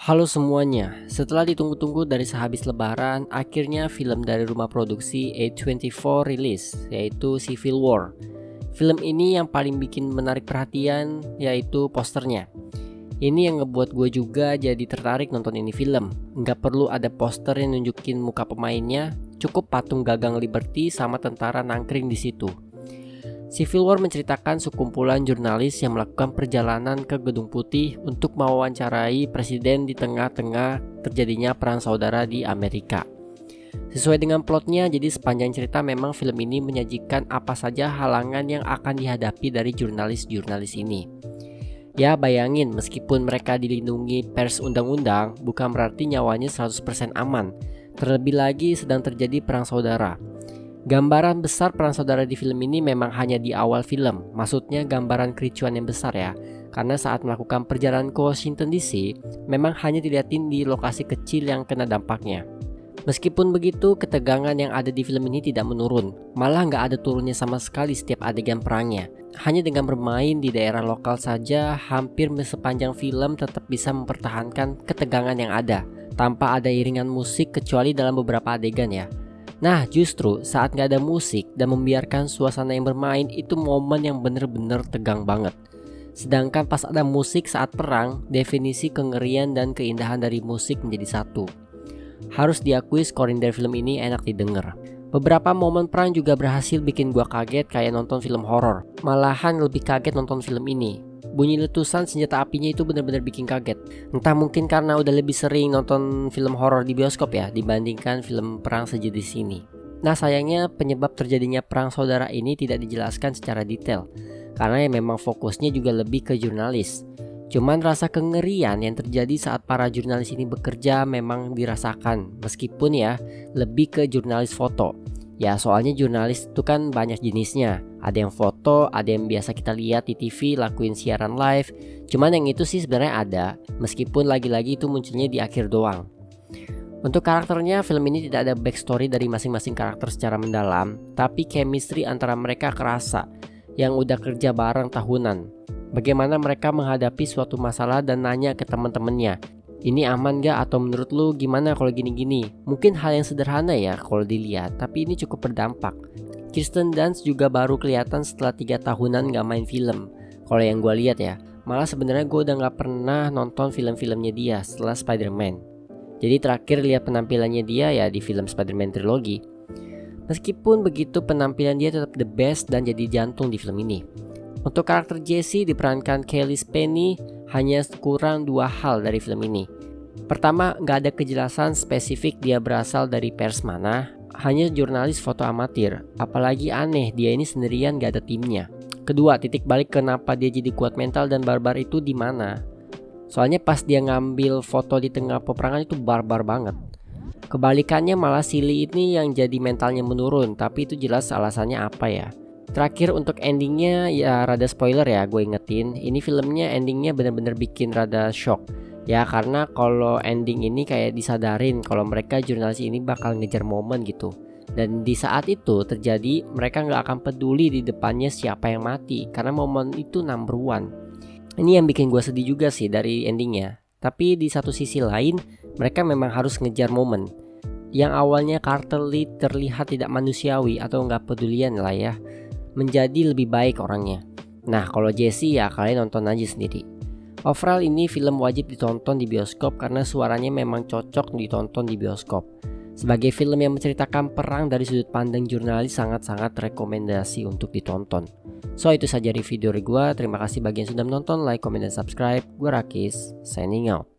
Halo semuanya, setelah ditunggu-tunggu dari sehabis lebaran, akhirnya film dari rumah produksi A24 rilis, yaitu Civil War. Film ini yang paling bikin menarik perhatian, yaitu posternya. Ini yang ngebuat gue juga jadi tertarik nonton ini film. Nggak perlu ada poster yang nunjukin muka pemainnya, cukup patung gagang Liberty sama tentara nangkring di situ. Civil War menceritakan sekumpulan jurnalis yang melakukan perjalanan ke Gedung Putih untuk mewawancarai presiden di tengah-tengah terjadinya perang saudara di Amerika. Sesuai dengan plotnya, jadi sepanjang cerita memang film ini menyajikan apa saja halangan yang akan dihadapi dari jurnalis-jurnalis ini. Ya bayangin, meskipun mereka dilindungi pers undang-undang, bukan berarti nyawanya 100% aman. Terlebih lagi sedang terjadi perang saudara. Gambaran besar perang saudara di film ini memang hanya di awal film, maksudnya gambaran kericuan yang besar ya. Karena saat melakukan perjalanan ke Washington DC, memang hanya dilihatin di lokasi kecil yang kena dampaknya. Meskipun begitu, ketegangan yang ada di film ini tidak menurun, malah nggak ada turunnya sama sekali setiap adegan perangnya. Hanya dengan bermain di daerah lokal saja, hampir sepanjang film tetap bisa mempertahankan ketegangan yang ada, tanpa ada iringan musik kecuali dalam beberapa adegan ya. Nah justru saat gak ada musik dan membiarkan suasana yang bermain, itu momen yang bener-bener tegang banget. Sedangkan pas ada musik saat perang, definisi kengerian dan keindahan dari musik menjadi satu. Harus diakui scoring dari film ini enak didengar. Beberapa momen perang juga berhasil bikin gua kaget kayak nonton film horor. Malahan lebih kaget nonton film ini. Bunyi letusan senjata apinya itu benar-benar bikin kaget. Entah mungkin karena udah lebih sering nonton film horor di bioskop ya dibandingkan film perang sejenis ini. Nah sayangnya penyebab terjadinya perang saudara ini tidak dijelaskan secara detail, karena ya memang fokusnya juga lebih ke jurnalis. Cuman rasa kengerian yang terjadi saat para jurnalis ini bekerja memang dirasakan, meskipun ya lebih ke jurnalis foto. Ya soalnya jurnalis itu kan banyak jenisnya. Ada yang foto, ada yang biasa kita lihat di TV lakuin siaran live. Cuman yang itu sih sebenarnya ada, meskipun lagi-lagi itu munculnya di akhir doang. Untuk karakternya, film ini tidak ada backstory dari masing-masing karakter secara mendalam, tapi chemistry antara mereka kerasa, yang udah kerja bareng tahunan. Bagaimana mereka menghadapi suatu masalah dan nanya ke teman-temannya, ini aman gak atau menurut lu gimana kalau gini-gini. Mungkin hal yang sederhana ya kalau dilihat, tapi ini cukup berdampak. Kirsten Dunst juga baru kelihatan setelah 3 tahunan gak main film. Kalau yang gue lihat ya, malah sebenarnya gue udah gak pernah nonton film-filmnya dia setelah Spider-Man. Jadi terakhir lihat penampilannya dia ya di film Spider-Man Trilogy. Meskipun begitu, penampilan dia tetap the best dan jadi jantung di film ini. Untuk karakter Jesse diperankan Cailee Spaeny, hanya kurang 2 hal dari film ini. Pertama, gak ada kejelasan spesifik dia berasal dari pers mana, hanya jurnalis foto amatir. Apalagi aneh, dia ini sendirian gak ada timnya. Kedua, titik balik kenapa dia jadi kuat mental dan barbar itu di mana? Soalnya pas dia ngambil foto di tengah peperangan itu barbar banget. Kebalikannya malah Silly ini yang jadi mentalnya menurun, tapi itu jelas alasannya apa ya. Terakhir untuk endingnya ya rada spoiler ya gue ingetin. Ini filmnya endingnya bener-bener bikin rada shock. Ya karena kalau ending ini kayak disadarin kalau mereka jurnalis ini bakal ngejar momen gitu. Dan di saat itu terjadi, mereka gak akan peduli di depannya siapa yang mati, karena momen itu number one. Ini yang bikin gue sedih juga sih dari endingnya. Tapi di satu sisi lain, mereka memang harus ngejar momen. Yang awalnya Carter Lee terlihat tidak manusiawi atau gak pedulian lah ya, menjadi lebih baik orangnya. Nah kalau Jesse ya kalian nonton aja sendiri. Overall ini film wajib ditonton di bioskop karena suaranya memang cocok ditonton di bioskop. Sebagai film yang menceritakan perang dari sudut pandang jurnalis, sangat-sangat rekomendasi untuk ditonton. So itu saja review dari gue. Terima kasih bagi yang sudah menonton, like, comment, dan subscribe. Gue Rakis, signing out.